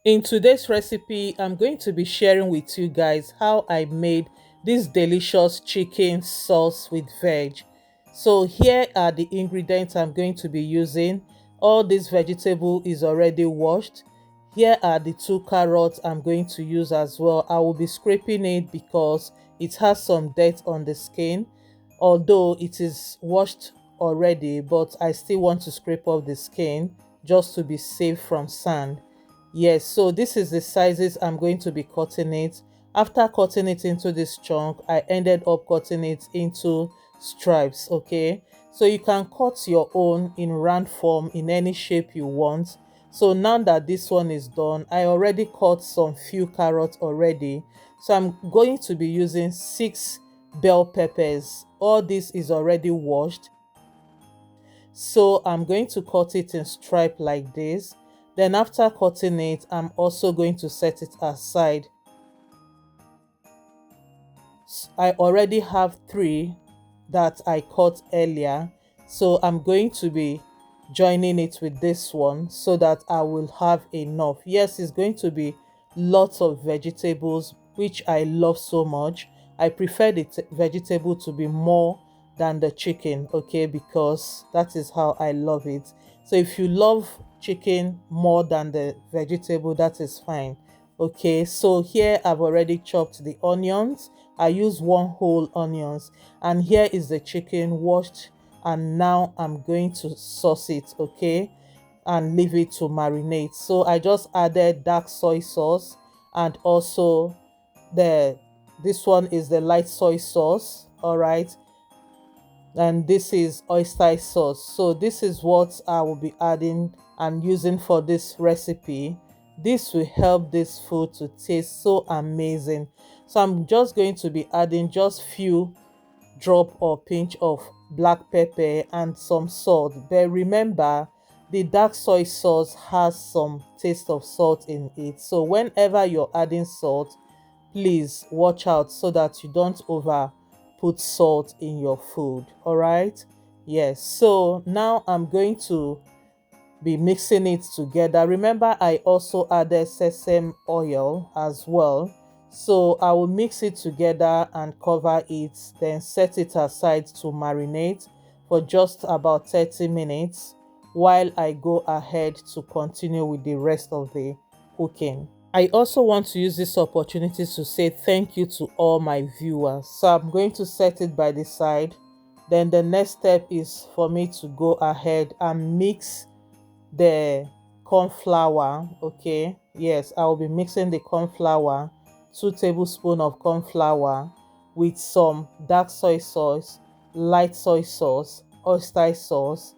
In today's recipe, I'm going to be sharing with you guys how I made this delicious chicken sauce with veg. So here are the ingredients I'm going to be using. All this vegetable is already washed. Here are the 2 carrots I'm going to use as well. I will be scraping it because it has some dirt on the skin. Although it is washed already, but I still want to scrape off the skin just to be safe from sand. Yes, so this is the sizes I'm going to be cutting it. After cutting it into this chunk, I ended up cutting it into stripes. Okay, so you can cut your own in round form in any shape you want. So now that this one is done, I already cut some few carrots already. So I'm going to be using 6 bell peppers. All this is already washed, so I'm going to cut it in stripe like this. Then after cutting it, I'm also going to set it aside. I already have 3 that I cut earlier, so I'm going to be joining it with this one so that I will have enough. Yes, it's going to be lots of vegetables, which I love so much. I prefer the vegetable to be more than the chicken, okay, because that is how I love it. So if you love chicken more than the vegetable, that is fine. Okay, so here I've already chopped the onions. I use 1 whole onions, and here is the chicken washed, and now I'm going to sauce it, okay, and leave it to marinate. So I just added dark soy sauce, and also the this one is the light soy sauce, all right, and this is oyster sauce. So this is what I will be adding and using for this recipe. This will help this food to taste so amazing. So I'm just going to be adding just few drop or pinch of black pepper and some salt. But remember, the dark soy sauce has some taste of salt in it, so whenever you're adding salt, please watch out so that you don't over put salt in your food. All right, yes, so now I'm going to be mixing it together. Remember, I also added sesame oil as well. So I will mix it together and cover it, then set it aside to marinate for just about 30 minutes while I go ahead to continue with the rest of the cooking. I also want to use this opportunity to say thank you to all my viewers. So I'm going to set it by the side. Then the next step is for me to go ahead and mix the corn flour. Okay, yes, I will be mixing the corn flour, 2 tablespoons of corn flour, with some dark soy sauce, light soy sauce, oyster sauce.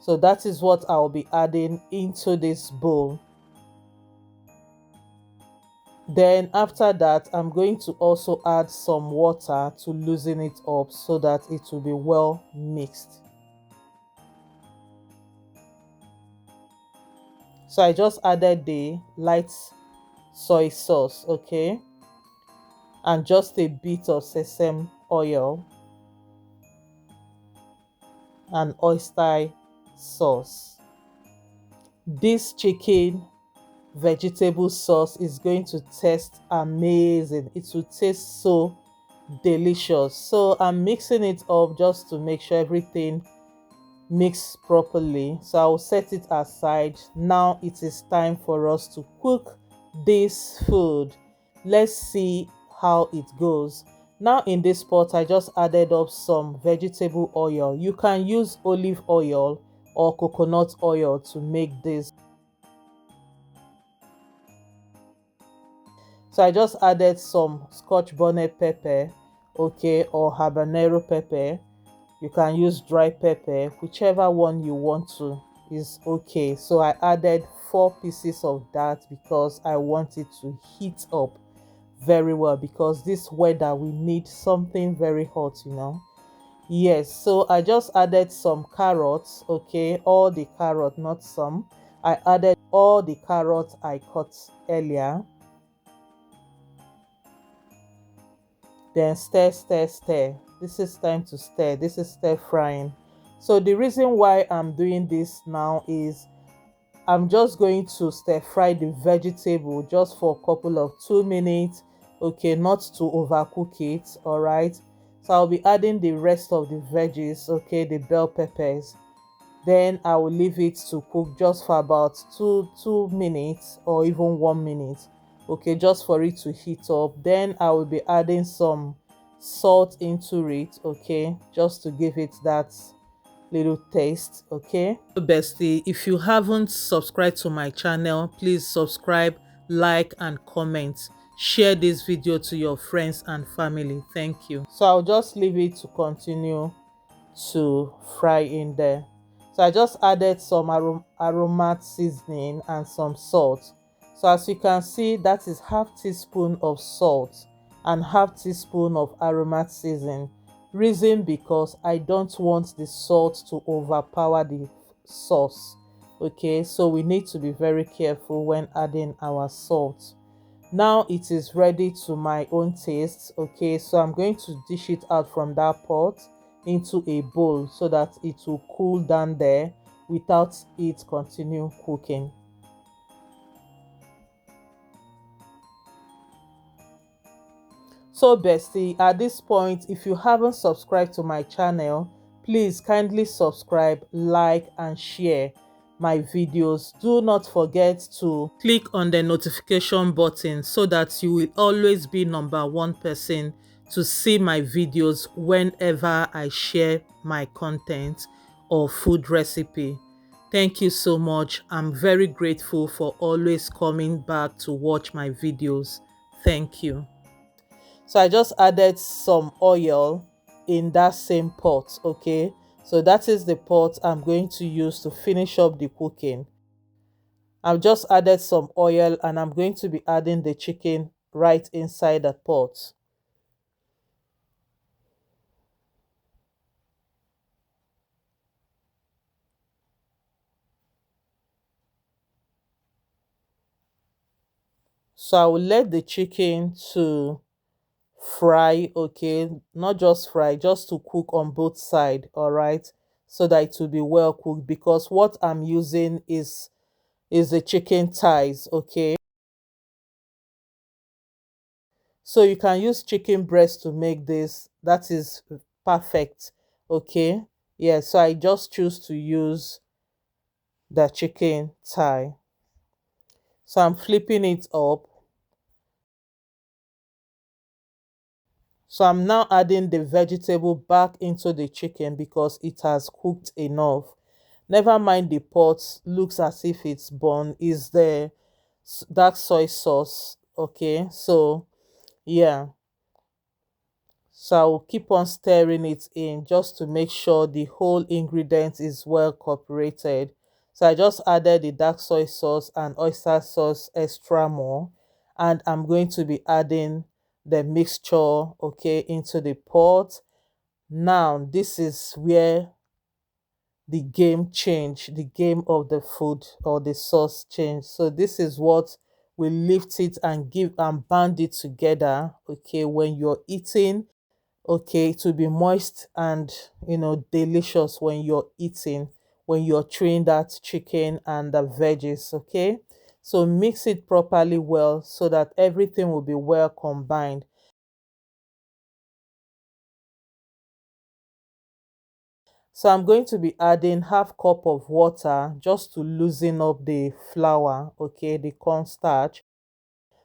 So that is what I will be adding into this bowl. Then after that, I'm going to also add some water to loosen it up so that it will be well mixed. So I just added the light soy sauce, okay, and just a bit of sesame oil and oyster sauce. This chicken vegetable sauce is going to taste amazing. It will taste so delicious. So I'm mixing it up just to make sure everything mix properly. So I'll set it aside. Now it is time for us to cook this food. Let's see how it goes. Now in this pot, I just added up some vegetable oil. You can use olive oil or coconut oil to make this. So I just added some scotch bonnet pepper, okay, or habanero pepper. You can use dry pepper, whichever one you want to is okay. So I added 4 pieces of that because I want it to heat up very well, because this weather we need something very hot. Yes, so I just added some carrots, okay, all the carrot, not some. I added all the carrots I cut earlier. Then stir, stir, stir. This is time to stir. This is stir frying. So the reason why I'm doing this now is I'm just going to stir fry the vegetable just for a couple of 2 minutes, okay, not to overcook it, all right. So I'll be adding the rest of the veggies, okay, the bell peppers. Then I will leave it to cook just for about 2 minutes or even 1 minute, okay, just for it to heat up. Then I will be adding some salt into it, okay, just to give it that little taste, okay. So bestie, if you haven't subscribed to my channel, please subscribe, like and comment. Share this video to your friends and family. Thank you. So I'll just leave it to continue to fry in there. So I just added some aromat seasoning and some salt. So as you can see, that is half teaspoon of salt and half teaspoon of aromat seasoning. Reason because I don't want the salt to overpower the sauce. Okay, so we need to be very careful when adding our salt. Now it is ready to my own taste, okay, so I'm going to dish it out from that pot into a bowl so that it will cool down there without it continue cooking. So bestie, at this point, if you haven't subscribed to my channel, please kindly subscribe, like and share my videos. Do not forget to click on the notification button so that you will always be number one person to see my videos whenever I share my content or food recipe. Thank you so much. I'm very grateful for always coming back to watch my videos. Thank you. So I just added some oil in that same pot, okay. So that is the pot I'm going to use to finish up the cooking. I've just added some oil and I'm going to be adding the chicken right inside the pot. So I will let the chicken to fry, okay, not just fry, just to cook on both sides, all right, so that it will be well cooked, because what I'm using is the chicken thighs, okay. So you can use chicken breast to make this. That is perfect, okay. Yeah, so I just choose to use the chicken thigh. So I'm flipping it up. So I'm now adding the vegetable back into the chicken because it has cooked enough. Never mind the pot looks as if it's burnt. Is the dark soy sauce, okay. So yeah, so I will keep on stirring it in just to make sure the whole ingredient is well cooperated. So I just added the dark soy sauce and oyster sauce extra more, and I'm going to be adding the mixture, okay, into the pot. Now this is where the game change, the game of the food or the sauce change. So this is what will lift it and give and band it together, okay, when you're eating, okay, to be moist and delicious when you're eating, when you're chewing that chicken and the veggies, okay. So mix it properly well so that everything will be well combined. So I'm going to be adding half cup of water just to loosen up the flour, okay, the cornstarch.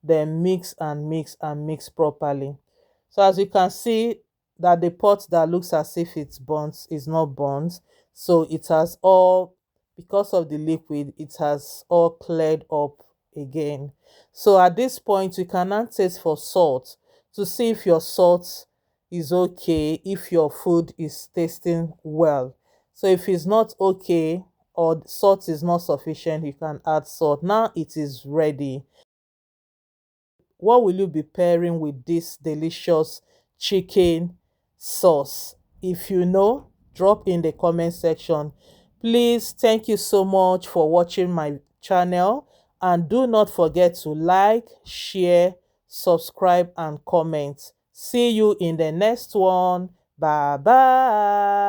Then mix and mix and mix properly. So as you can see, that the pot that looks as if it's burnt is not burnt. So it has all, because of the liquid, it has all cleared up again. So at this point, you can now taste for salt to see if your salt is okay, if your food is tasting well. So if it's not okay or salt is not sufficient, you can add salt. Now it is ready. What will you be pairing with this delicious chicken sauce? If you know, drop in the comment section. Please, thank you so much for watching my channel, and do not forget to like, share, subscribe and comment. See you in the next one. Bye bye.